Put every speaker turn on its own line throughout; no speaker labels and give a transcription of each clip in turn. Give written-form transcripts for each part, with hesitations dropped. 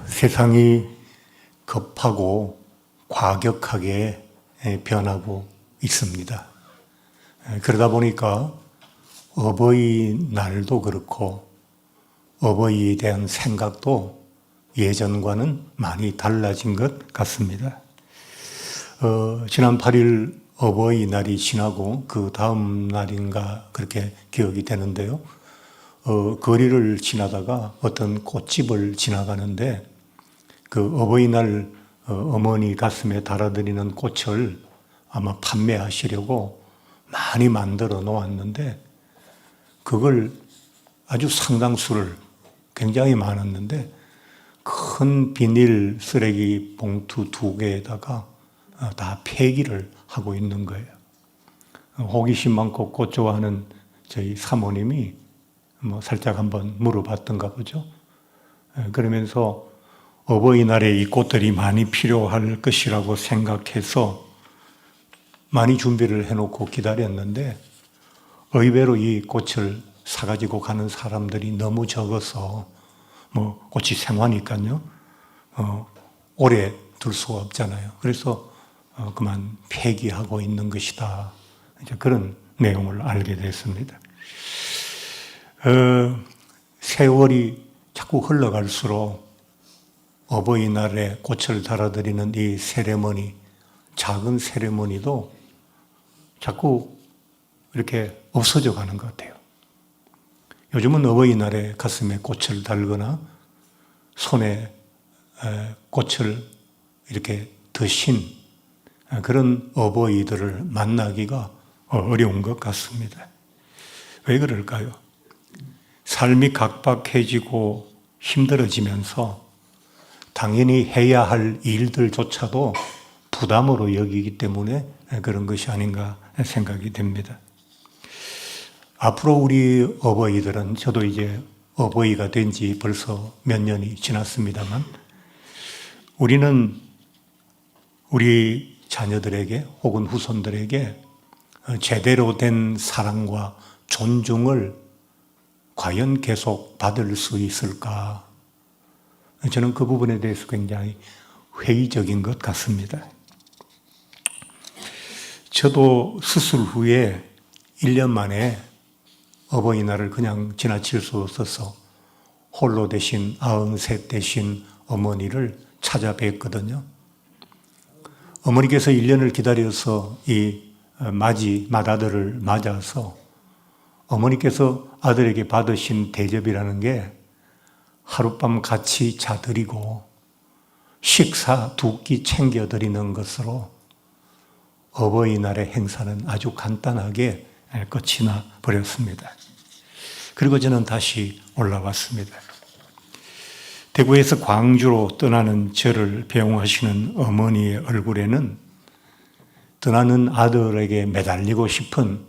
세상이 급하고 과격하게 변하고 있습니다. 그러다 보니까 어버이날도 그렇고 어버이에 대한 생각도 예전과는 많이 달라진 것 같습니다. 지난 8일 어버이날이 지나고 그 다음 날인가 그렇게 기억이 되는데요. 거리를 지나다가 어떤 꽃집을 지나가는데 그 어버이날 어머니 가슴에 달아드리는 꽃을 아마 판매하시려고 많이 만들어 놓았는데 그걸 아주 상당수를 굉장히 많았는데 큰 비닐 쓰레기 봉투 2개에다가 다 폐기를 하고 있는 거예요. 호기심 많고 꽃 좋아하는 저희 사모님이 살짝 한번 물어봤던가 보죠. 그러면서 어버이날에 이 꽃들이 많이 필요할 것이라고 생각해서 많이 준비를 해놓고 기다렸는데 의외로 이 꽃을 사가지고 가는 사람들이 너무 적어서 꽃이 생화니까요. 오래 둘 수가 없잖아요. 그래서 그만 폐기하고 있는 것이다. 이제 그런 내용을 알게 됐습니다. 세월이 자꾸 흘러갈수록 어버이날에 꽃을 달아드리는 이 세레머니, 작은 세레머니도 자꾸 이렇게 없어져 가는 것 같아요. 요즘은 어버이날에 가슴에 꽃을 달거나 손에 꽃을 이렇게 드신 그런 어버이들을 만나기가 어려운 것 같습니다. 왜 그럴까요? 삶이 각박해지고 힘들어지면서 당연히 해야 할 일들조차도 부담으로 여기기 때문에 그런 것이 아닌가 생각이 됩니다. 앞으로 우리 어버이들은 저도 이제 어버이가 된 지 벌써 몇 년이 지났습니다만 우리는 우리 자녀들에게 혹은 후손들에게 제대로 된 사랑과 존중을 과연 계속 받을 수 있을까? 저는 그 부분에 대해서 굉장히 회의적인 것 같습니다. 저도 수술 후에 1년 만에 어버이날을 그냥 지나칠 수 없어서 홀로 되신 93 되신 어머니를 찾아뵙거든요. 어머니께서 1년을 기다려서 이 맏아들을 맞아서 어머니께서 아들에게 받으신 대접이라는 게 하룻밤 같이 자드리고 식사 2끼 챙겨드리는 것으로 어버이날의 행사는 아주 간단하게 끝이 나 버렸습니다. 그리고 저는 다시 올라왔습니다. 대구에서 광주로 떠나는 저를 배웅하시는 어머니의 얼굴에는 떠나는 아들에게 매달리고 싶은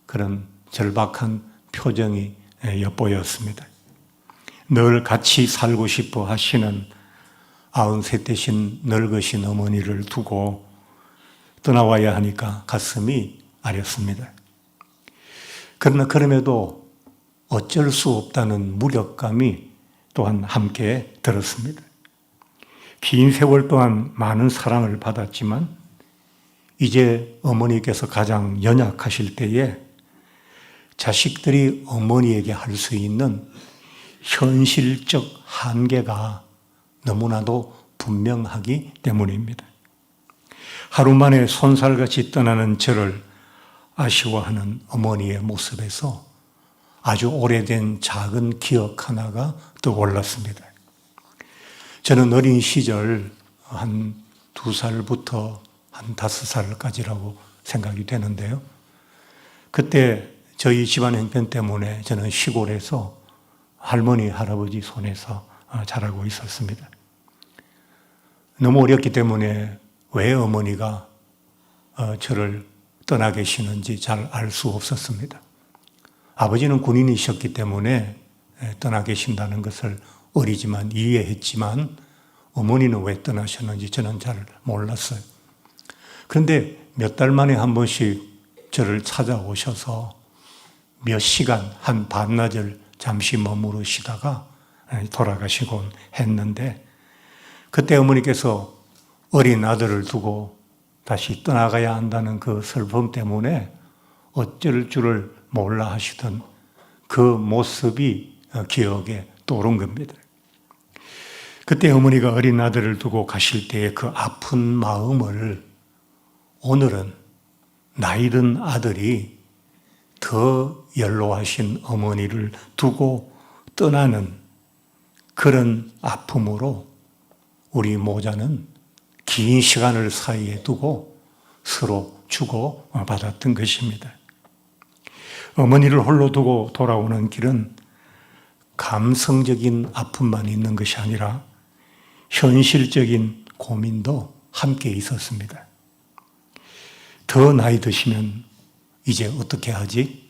그런 절박한 표정이 엿보였습니다. 늘 같이 살고 싶어 하시는 93 되신 늙으신 어머니를 두고 떠나와야 하니까 가슴이 아렸습니다. 그러나 그럼에도 어쩔 수 없다는 무력감이 또한 함께 들었습니다. 긴 세월 동안 많은 사랑을 받았지만 이제 어머니께서 가장 연약하실 때에 자식들이 어머니에게 할 수 있는 현실적 한계가 너무나도 분명하기 때문입니다. 하루 만에 손살같이 떠나는 저를 아쉬워하는 어머니의 모습에서 아주 오래된 작은 기억 하나가 떠올랐습니다. 저는 어린 시절 한 2살부터 한 5살까지라고 생각이 되는데요. 그때 저희 집안 형편 때문에 저는 시골에서 할머니, 할아버지 손에서 자라고 있었습니다. 너무 어렸기 때문에 왜 어머니가 저를 떠나 계시는지 잘 알 수 없었습니다. 아버지는 군인이셨기 때문에 떠나 계신다는 것을 어리지만 이해했지만 어머니는 왜 떠나셨는지 저는 잘 몰랐어요. 그런데 몇 달 만에 한 번씩 저를 찾아오셔서 몇 시간, 한 반나절 잠시 머무르시다가 돌아가시곤 했는데 그때 어머니께서 어린 아들을 두고 다시 떠나가야 한다는 그 슬픔 때문에 어쩔 줄을 몰라 하시던 그 모습이 기억에 떠오른 겁니다. 그때 어머니가 어린 아들을 두고 가실 때의 그 아픈 마음을 오늘은 나이든 아들이 더 연로하신 어머니를 두고 떠나는 그런 아픔으로 우리 모자는 긴 시간을 사이에 두고 서로 주고 받았던 것입니다. 어머니를 홀로 두고 돌아오는 길은 감성적인 아픔만 있는 것이 아니라 현실적인 고민도 함께 있었습니다. 더 나이 드시면 이제 어떻게 하지?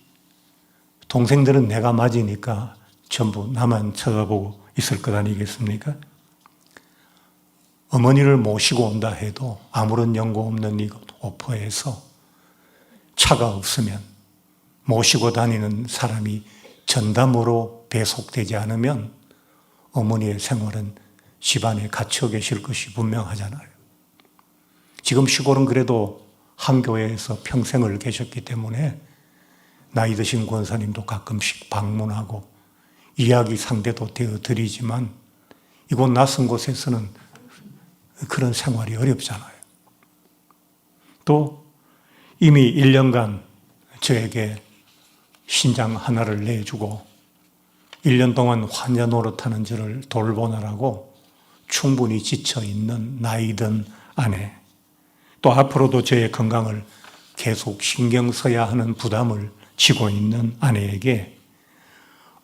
동생들은 내가 맞으니까 전부 나만 쳐다보고 있을 것 아니겠습니까? 어머니를 모시고 온다 해도 아무런 연고 없는 이곳 오포에서 차가 없으면 모시고 다니는 사람이 전담으로 배속되지 않으면 어머니의 생활은 집안에 갇혀 계실 것이 분명하잖아요. 지금 시골은 그래도 한 교회에서 평생을 계셨기 때문에 나이 드신 권사님도 가끔씩 방문하고 이야기 상대도 되어드리지만 이곳 낯선 곳에서는 그런 생활이 어렵잖아요. 또 이미 1년간 저에게 신장 하나를 내주고 1년 동안 환자 노릇하는 저를 돌보느라고 충분히 지쳐있는 나이든 아내, 또 앞으로도 저의 건강을 계속 신경 써야 하는 부담을 지고 있는 아내에게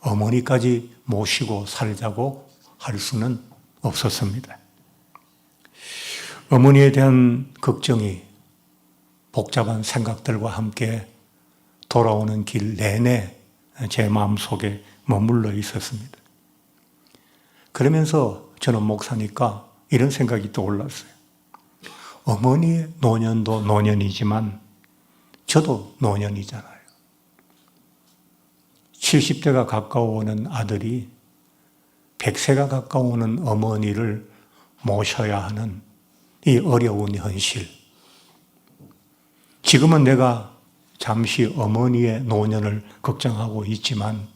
어머니까지 모시고 살자고 할 수는 없었습니다. 어머니에 대한 걱정이 복잡한 생각들과 함께 돌아오는 길 내내 제 마음속에 머물러 있었습니다. 그러면서 저는 목사니까 이런 생각이 떠올랐어요. 어머니의 노년도 노년이지만 저도 노년이잖아요. 70대가 가까워오는 아들이 100세가 가까워오는 어머니를 모셔야 하는 이 어려운 현실. 지금은 내가 잠시 어머니의 노년을 걱정하고 있지만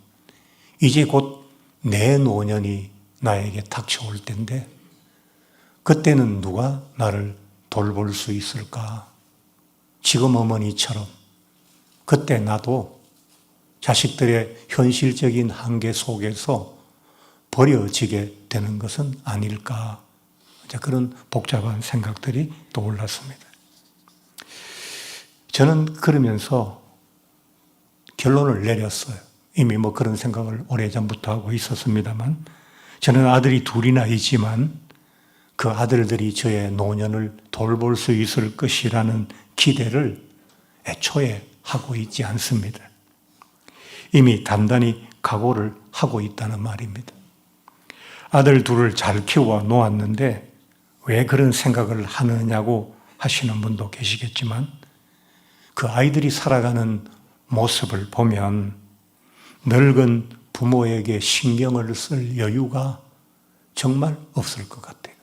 이제 곧 내 노년이 나에게 닥쳐올 텐데 그때는 누가 나를 돌볼 수 있을까? 지금 어머니처럼 그때 나도 자식들의 현실적인 한계 속에서 버려지게 되는 것은 아닐까? 그런 복잡한 생각들이 떠올랐습니다. 저는 그러면서 결론을 내렸어요. 이미 그런 생각을 오래전부터 하고 있었습니다만 저는 아들이 둘이나 있지만 그 아들들이 저의 노년을 돌볼 수 있을 것이라는 기대를 애초에 하고 있지 않습니다. 이미 단단히 각오를 하고 있다는 말입니다. 아들 둘을 잘 키워 놓았는데 왜 그런 생각을 하느냐고 하시는 분도 계시겠지만 그 아이들이 살아가는 모습을 보면 늙은 부모에게 신경을 쓸 여유가 정말 없을 것 같아요.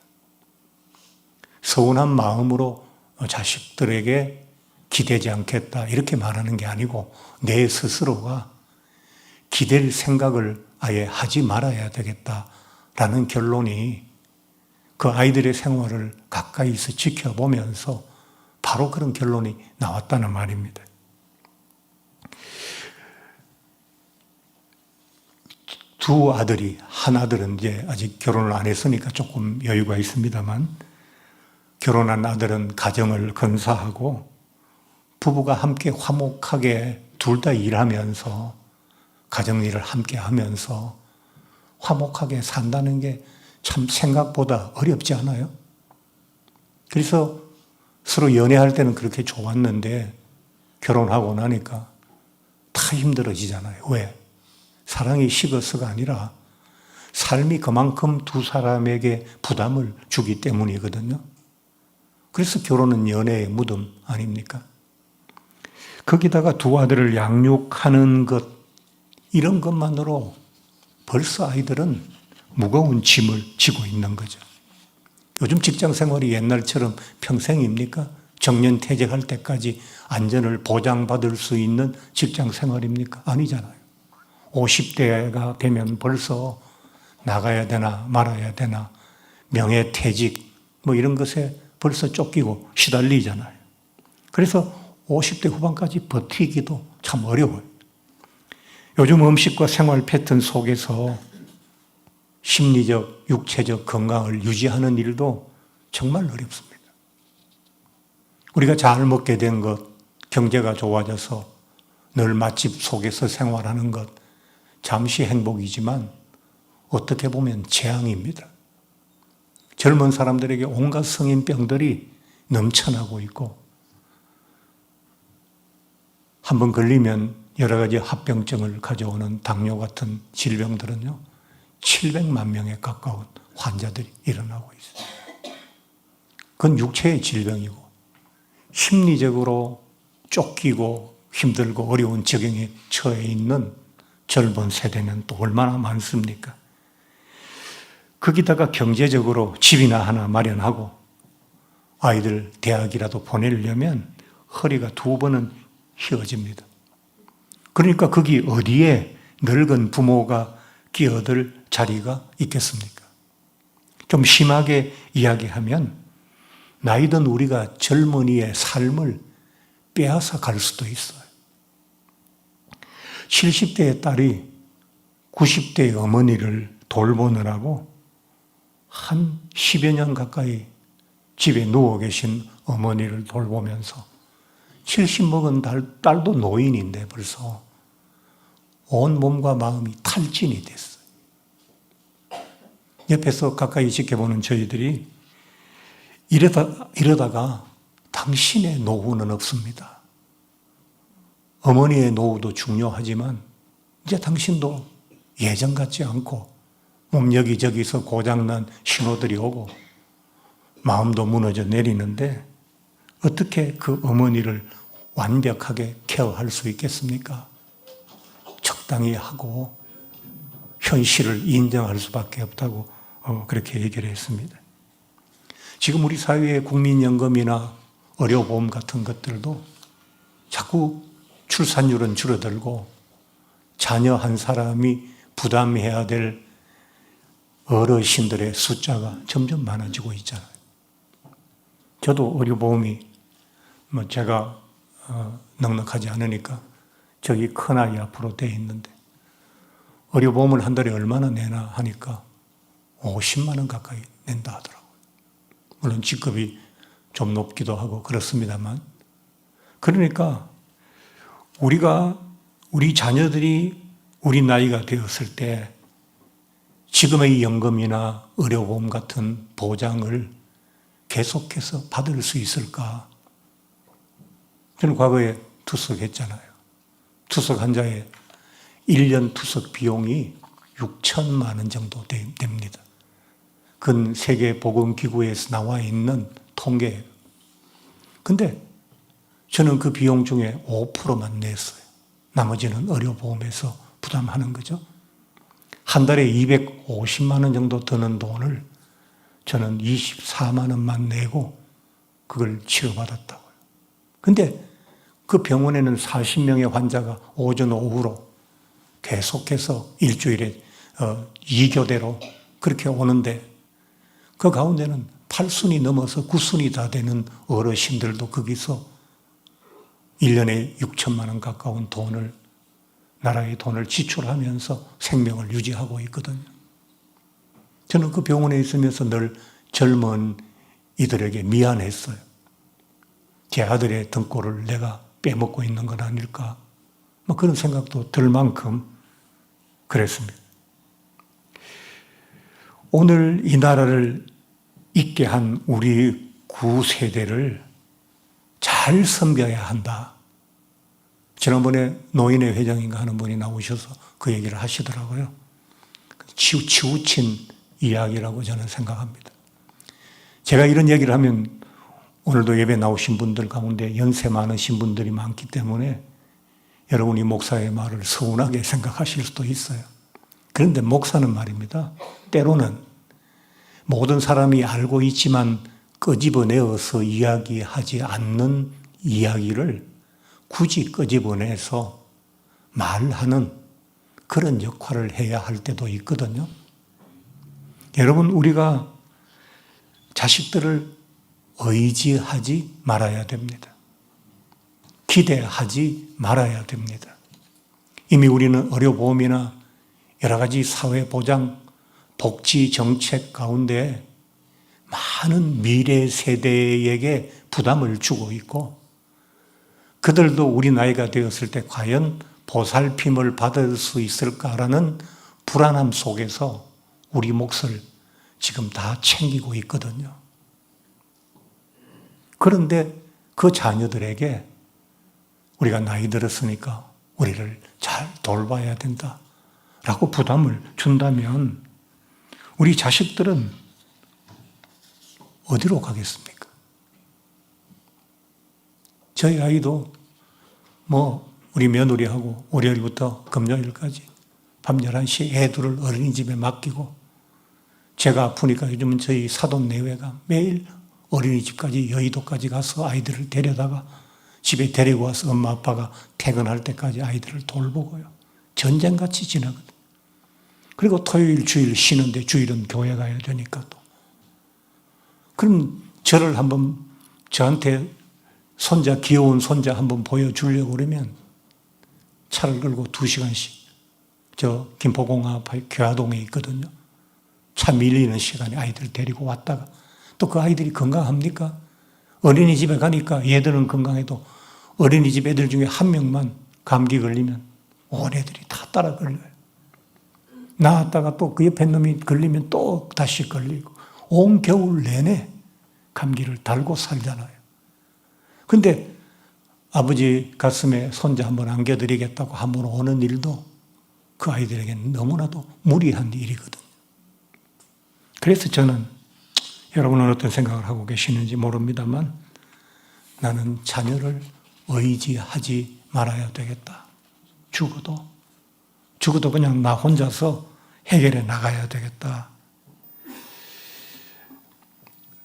서운한 마음으로 자식들에게 기대지 않겠다 이렇게 말하는 게 아니고 내 스스로가 기댈 생각을 아예 하지 말아야 되겠다라는 결론이 그 아이들의 생활을 가까이서 지켜보면서 바로 그런 결론이 나왔다는 말입니다. 두 아들이, 한 아들은 이제 아직 결혼을 안 했으니까 조금 여유가 있습니다만 결혼한 아들은 가정을 건사하고 부부가 함께 화목하게 둘 다 일하면서 가정일을 함께 하면서 화목하게 산다는 게 참 생각보다 어렵지 않아요? 그래서 서로 연애할 때는 그렇게 좋았는데 결혼하고 나니까 다 힘들어지잖아요. 왜? 사랑이 식어서가 아니라 삶이 그만큼 두 사람에게 부담을 주기 때문이거든요. 그래서 결혼은 연애의 무덤 아닙니까? 거기다가 두 아들을 양육하는 것, 이런 것만으로 벌써 아이들은 무거운 짐을 지고 있는 거죠. 요즘 직장 생활이 옛날처럼 평생입니까? 정년 퇴직할 때까지 안전을 보장받을 수 있는 직장 생활입니까? 아니잖아요. 50대가 되면 벌써 나가야 되나 말아야 되나 명예퇴직 뭐 이런 것에 벌써 쫓기고 시달리잖아요. 그래서 50대 후반까지 버티기도 참 어려워요. 요즘 음식과 생활 패턴 속에서 심리적, 육체적 건강을 유지하는 일도 정말 어렵습니다. 우리가 잘 먹게 된 것, 경제가 좋아져서 늘 맛집 속에서 생활하는 것, 잠시 행복이지만 어떻게 보면 재앙입니다. 젊은 사람들에게 온갖 성인병들이 넘쳐나고 있고 한번 걸리면 여러 가지 합병증을 가져오는 당뇨 같은 질병들은요 700만 명에 가까운 환자들이 일어나고 있어요. 그건 육체의 질병이고 심리적으로 쫓기고 힘들고 어려운 적응에 처해 있는 젊은 세대는 또 얼마나 많습니까? 거기다가 경제적으로 집이나 하나 마련하고 아이들 대학이라도 보내려면 허리가 2번은 휘어집니다. 그러니까 거기 어디에 늙은 부모가 끼어들 자리가 있겠습니까? 좀 심하게 이야기하면 나이든 우리가 젊은이의 삶을 빼앗아 갈 수도 있어요. 70대의 딸이 90대의 어머니를 돌보느라고 한 10여 년 가까이 집에 누워 계신 어머니를 돌보면서 70 먹은 딸도 노인인데 벌써 온 몸과 마음이 탈진이 됐어요. 옆에서 가까이 지켜보는 저희들이 이러다가 당신의 노후는 없습니다. 어머니의 노후도 중요하지만 이제 당신도 예전 같지 않고 몸 여기저기서 고장난 신호들이 오고 마음도 무너져 내리는데 어떻게 그 어머니를 완벽하게 케어할 수 있겠습니까? 적당히 하고 현실을 인정할 수밖에 없다고 그렇게 얘기를 했습니다. 지금 우리 사회의 국민연금이나 의료보험 같은 것들도 자꾸 출산율은 줄어들고 자녀 한 사람이 부담해야 될 어르신들의 숫자가 점점 많아지고 있잖아요. 저도 의료보험이 제가 넉넉하지 않으니까 저기 큰아이 앞으로 돼 있는데 의료보험을 한 달에 얼마나 내나 하니까 50만 원 가까이 낸다 하더라고요. 물론 직급이 좀 높기도 하고 그렇습니다만 그러니까 우리 자녀들이 우리 나이가 되었을 때 지금의 연금이나 의료보험 같은 보장을 계속해서 받을 수 있을까? 저는 과거에 투석했잖아요. 투석 환자의 1년 투석 비용이 6천만 원 정도 됩니다. 그건 세계보건기구에서 나와 있는 통계예요. 근데 저는 그 비용 중에 5%만 냈어요. 나머지는 의료보험에서 부담하는 거죠. 한 달에 250만 원 정도 드는 돈을 저는 24만 원만 내고 그걸 치료받았다고요. 근데 그 병원에는 40명의 환자가 오전 오후로 계속해서 일주일에 2교대로 그렇게 오는데 그 가운데는 8순이 넘어서 9순이 다 되는 어르신들도 거기서 1년에 6천만 원 가까운 돈을 나라의 돈을 지출하면서 생명을 유지하고 있거든요. 저는 그 병원에 있으면서 늘 젊은 이들에게 미안했어요. 제 아들의 등골을 내가 빼먹고 있는 건 아닐까? 그런 생각도 들 만큼 그랬습니다. 오늘 이 나라를 있게 한 우리 구세대를 잘 섬겨야 한다. 지난번에 노인회 회장인가 하는 분이 나오셔서 그 얘기를 하시더라고요. 치우친 이야기라고 저는 생각합니다. 제가 이런 얘기를 하면 오늘도 예배 나오신 분들 가운데 연세 많으신 분들이 많기 때문에 여러분이 목사의 말을 서운하게 생각하실 수도 있어요. 그런데 목사는 말입니다. 때로는 모든 사람이 알고 있지만 끄집어내어서 이야기하지 않는 이야기를 굳이 끄집어내서 말하는 그런 역할을 해야 할 때도 있거든요. 여러분, 우리가 자식들을 의지하지 말아야 됩니다. 기대하지 말아야 됩니다. 이미 우리는 의료보험이나 여러 가지 사회보장, 복지 정책 가운데 많은 미래 세대에게 부담을 주고 있고 그들도 우리 나이가 되었을 때 과연 보살핌을 받을 수 있을까라는 불안함 속에서 우리 몫을 지금 다 챙기고 있거든요. 그런데 그 자녀들에게 우리가 나이 들었으니까 우리를 잘 돌봐야 된다라고 부담을 준다면 우리 자식들은 어디로 가겠습니까? 저희 아이도 우리 며느리하고 월요일부터 금요일까지 밤 11시에 애들을 어린이집에 맡기고 제가 아프니까 요즘은 저희 사돈 내외가 매일 어린이집까지 여의도까지 가서 아이들을 데려다가 집에 데리고 와서 엄마 아빠가 퇴근할 때까지 아이들을 돌보고요. 전쟁같이 지나거든. 그리고 토요일 주일 쉬는데 주일은 교회 가야 되니까 또. 그럼 저를 한번 저한테 귀여운 손자 한번 보여주려고 그러면 차를 끌고 2시간씩 저 김포공항 앞에 교화동에 있거든요. 차 밀리는 시간에 아이들 데리고 왔다가 또 그 아이들이 건강합니까? 어린이집에 가니까 얘들은 건강해도 어린이집 애들 중에 한 명만 감기 걸리면 온 애들이 다 따라 걸려요. 나왔다가 또 그 옆에 놈이 걸리면 또 다시 걸리고 온 겨울 내내 감기를 달고 살잖아요. 근데 아버지 가슴에 손자 한번 안겨드리겠다고 한번 오는 일도 그 아이들에게는 너무나도 무리한 일이거든요. 그래서 저는 여러분은 어떤 생각을 하고 계시는지 모릅니다만 나는 자녀를 의지하지 말아야 되겠다. 죽어도 그냥 나 혼자서 해결해 나가야 되겠다.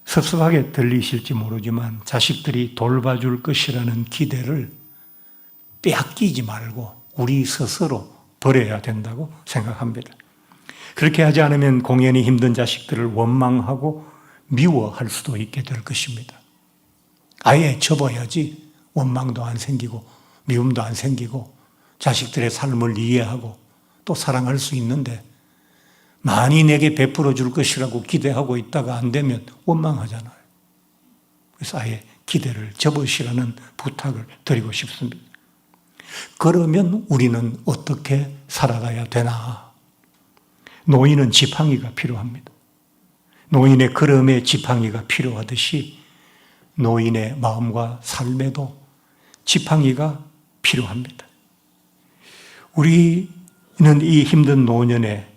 섭섭하게 들리실지 모르지만 자식들이 돌봐줄 것이라는 기대를 빼앗기지 말고 우리 스스로 버려야 된다고 생각합니다. 그렇게 하지 않으면 공연히 힘든 자식들을 원망하고 미워할 수도 있게 될 것입니다. 아예 접어야지 원망도 안 생기고 미움도 안 생기고 자식들의 삶을 이해하고 또 사랑할 수 있는데 많이 내게 베풀어 줄 것이라고 기대하고 있다가 안 되면 원망하잖아요. 그래서 아예 기대를 접으시라는 부탁을 드리고 싶습니다. 그러면 우리는 어떻게 살아가야 되나? 노인은 지팡이가 필요합니다. 노인의 걸음에 지팡이가 필요하듯이 노인의 마음과 삶에도 지팡이가 필요합니다. 우리는 이 힘든 노년에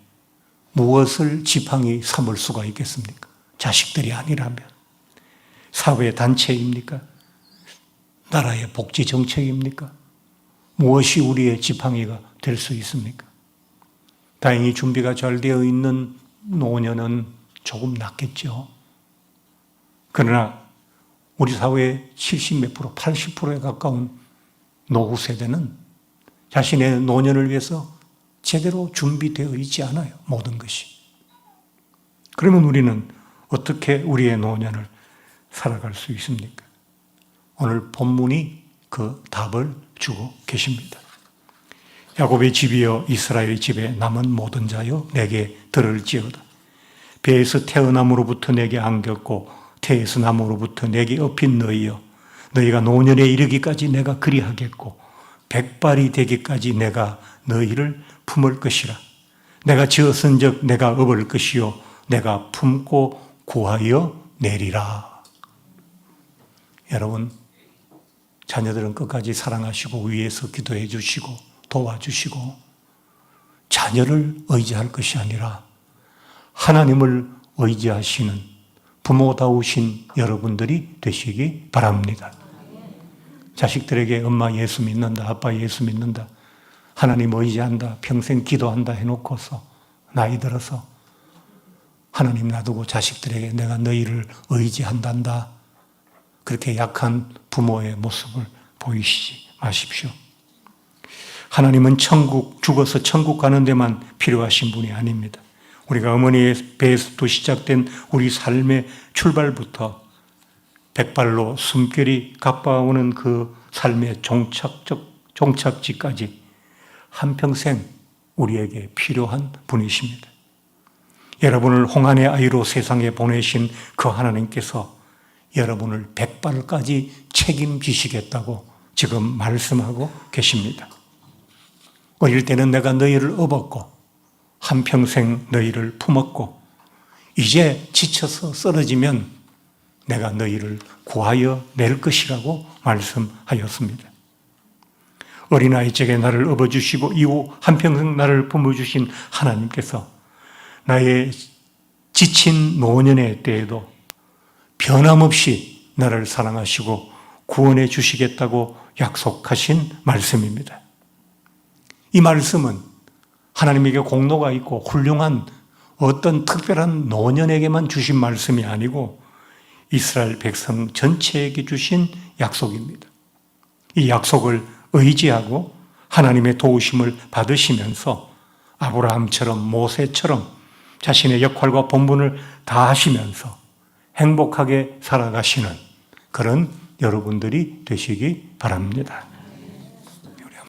무엇을 지팡이 삼을 수가 있겠습니까? 자식들이 아니라면 사회 단체입니까? 나라의 복지 정책입니까? 무엇이 우리의 지팡이가 될 수 있습니까? 다행히 준비가 잘 되어 있는 노년은 조금 낫겠죠. 그러나 우리 사회의 70몇 프로, 80%에 가까운 노후 세대는 자신의 노년을 위해서 제대로 준비되어 있지 않아요. 모든 것이. 그러면 우리는 어떻게 우리의 노년을 살아갈 수 있습니까? 오늘 본문이 그 답을 주고 계십니다. 야곱의 집이여 이스라엘의 집에 남은 모든 자여 내게 들을지어다. 배에서 태어남으로부터 내게 안겼고 태에서 남으로부터 내게 업힌 너희여 너희가 노년에 이르기까지 내가 그리하겠고 백발이 되기까지 내가 너희를 품을 것이라. 내가 지었은즉 내가 업을 것이요 내가 품고 구하여 내리라. 여러분, 자녀들은 끝까지 사랑하시고 위해서 기도해 주시고 도와주시고 자녀를 의지할 것이 아니라 하나님을 의지하시는 부모다우신 여러분들이 되시기 바랍니다. 자식들에게 엄마 예수 믿는다, 아빠 예수 믿는다, 하나님 의지한다, 평생 기도한다 해놓고서 나이 들어서 하나님 놔두고 자식들에게 내가 너희를 의지한단다. 그렇게 약한 부모의 모습을 보이시지 마십시오. 하나님은 죽어서 천국 가는 데만 필요하신 분이 아닙니다. 우리가 어머니의 배에서부터 시작된 우리 삶의 출발부터 백발로 숨결이 가빠오는 그 삶의 종착지까지 한평생 우리에게 필요한 분이십니다. 여러분을 홍한의 아이로 세상에 보내신 그 하나님께서 여러분을 백발까지 책임지시겠다고 지금 말씀하고 계십니다. 어릴 때는 내가 너희를 업었고 한평생 너희를 품었고 이제 지쳐서 쓰러지면 내가 너희를 구하여 낼 것이라고 말씀하였습니다. 어린아이 적에 나를 업어주시고 이후 한평생 나를 품어주신 하나님께서 나의 지친 노년의 때에도 변함없이 나를 사랑하시고 구원해 주시겠다고 약속하신 말씀입니다. 이 말씀은 하나님에게 공로가 있고 훌륭한 어떤 특별한 노년에게만 주신 말씀이 아니고 이스라엘 백성 전체에게 주신 약속입니다. 이 약속을 의지하고 하나님의 도우심을 받으시면서 아브라함처럼 모세처럼 자신의 역할과 본분을 다하시면서 행복하게 살아가시는 그런 여러분들이 되시기 바랍니다.